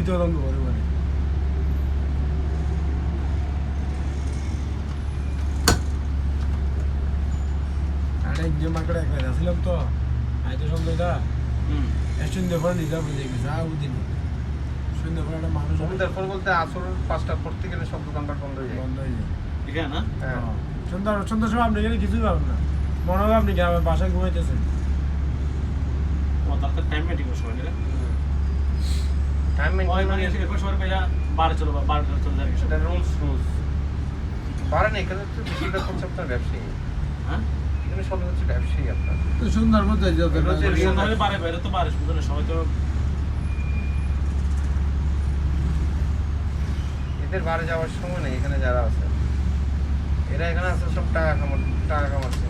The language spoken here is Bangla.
বিতরঙ্গ করে মানে আরে যে মার্কেটে একটা আসলাম তো আইতো সন্ধ্যা সন্ধ্যা পরে নিজা বুঝে গেছে দিন সন্ধ্যা পরে একটা মানুষ সন্ধ্যার পর বলতে আসর 5টা পর থেকে সব দোকানপাট বন্ধ হয়ে যায়। বন্ধ হয়ে যায় ঠিক আছে না? হ্যাঁ সন্ধ্যার সময় আপনি এখানে কিছুই পাবেন না মনে হবে আপনি গ্রামের বাসায় ঘুমাইতেছেন তোমার দরকার টাইম মেটিং সময় নিলে টাইম ওই মানে মেইনটেইন এরকম সময় কইরা 12 চলো বা 12টা চলে যায় সেটা রুলস বাড়ে না এখানে তো বেশিরভাগ হচ্ছে আপনার ব্যবসায়ী হ্যাঁ এখানে সব হচ্ছে ব্যবসায়ী আপনার তো সন্ধ্যার মধ্যে যেতে এগুলো যে real সন্ধ্যায় বারে বাইরে তো বারে সুন্দর সবাই তো এদের বাড়ি যাওয়ার সময় নেই এখানে যারা আছে এরা এখানে আছে সব টাকা কামাচ্ছে